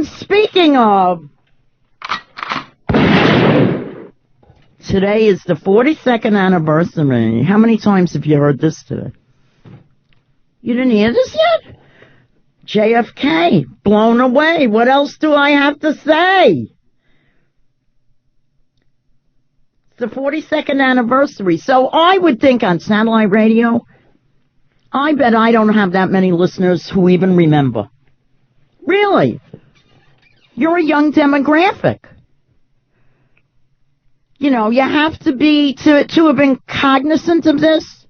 And speaking of, today is the 42nd anniversary. How many times have you heard this today? You didn't hear this yet? JFK, blown away. What else do I have to say? It's the 42nd anniversary. So I would think on satellite radio, I bet I don't have that many listeners who even remember. Really? You're a young demographic. You know, you have to be, to have been cognizant of this.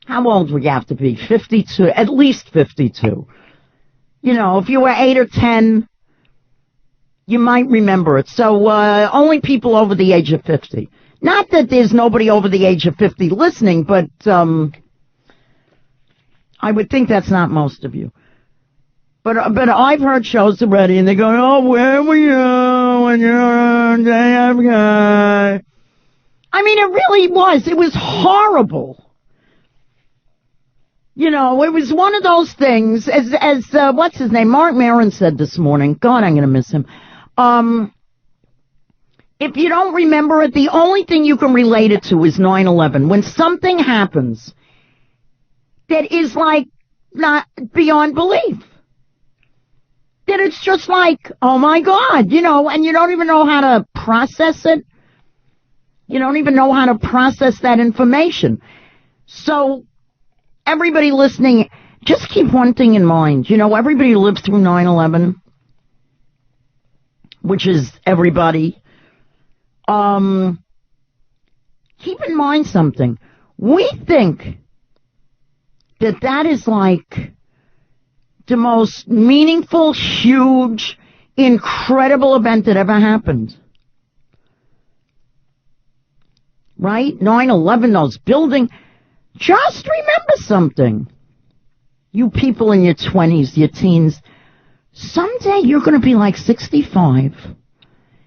How old would you have to be? 52, at least 52. You know, if you were 8 or 10, you might remember it. So, only people over the age of 50. Not that there's nobody over the age of 50 listening, but, I would think that's not most of you. But I've heard shows already, and they go, oh, where were you when you were on JFK? I mean, it really was. It was horrible. You know, it was one of those things, as what's his name? Mark Maron said this morning. God, I'm going to miss him. If you don't remember it, the only thing you can relate it to is 9/11. When something happens that is like not beyond belief. That it's just like, oh my God, you know, and you don't even know how to process it. You don't even know how to process that information. So, everybody listening, just keep one thing in mind. You know, everybody lived through 9/11, which is everybody. Keep in mind something. We think that is like the most meaningful, huge, incredible event that ever happened. Right? 9/11, those buildings. Just remember something. You people in your 20s, your teens, someday you're going to be like 65,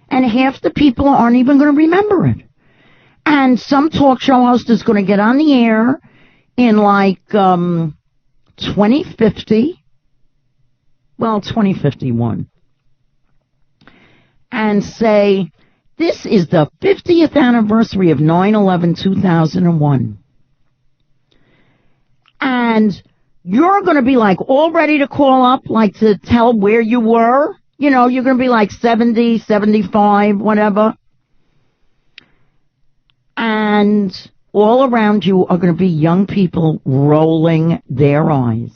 and half the people aren't even going to remember it. And some talk show host is going to get on the air in like 2050. Well, 2051, and say, this is the 50th anniversary of 9/11/2001. And you're going to be like all ready to call up, like to tell where you were. You know, you're going to be like 70, 75, whatever. And all around you are going to be young people rolling their eyes.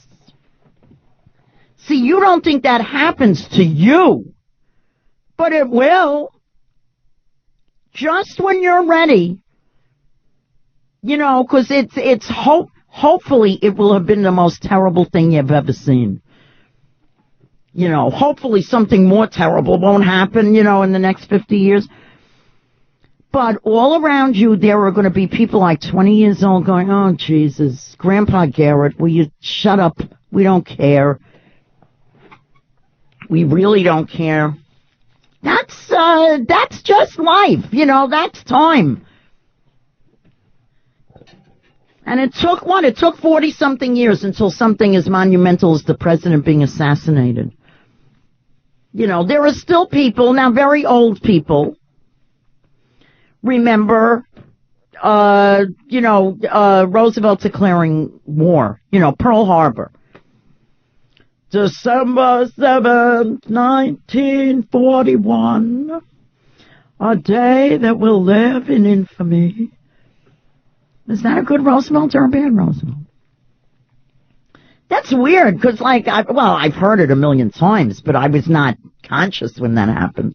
See, you don't think that happens to you, but it will. Just when you're ready, you know, because it's hopefully it will have been the most terrible thing you've ever seen. You know, hopefully something more terrible won't happen, you know, in the next 50 years. But all around you, there are going to be people like 20 years old going, oh, Jesus, Grandpa Garrett, will you shut up? We don't care. We really don't care. That's just life, you know, that's time. And it took 40-something years until something as monumental as the president being assassinated. You know, there are still people, now very old people, remember, Roosevelt declaring war, you know, Pearl Harbor. December 7th, 1941, a day that will live in infamy. Is that a good Roosevelt or a bad Roosevelt? That's weird, because, like, I've heard it a million times, but I was not conscious when that happened.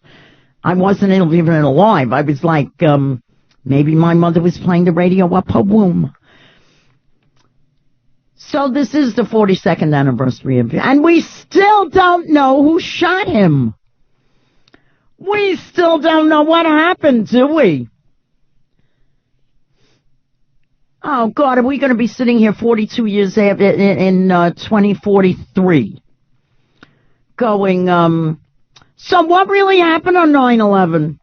I wasn't even alive. I was like, maybe my mother was playing the radio up her womb. So this is the 42nd anniversary of it, and we still don't know who shot him. We still don't know what happened, do we? Oh, God, are we going to be sitting here 42 years after, in 2043 going, so what really happened on 9/11?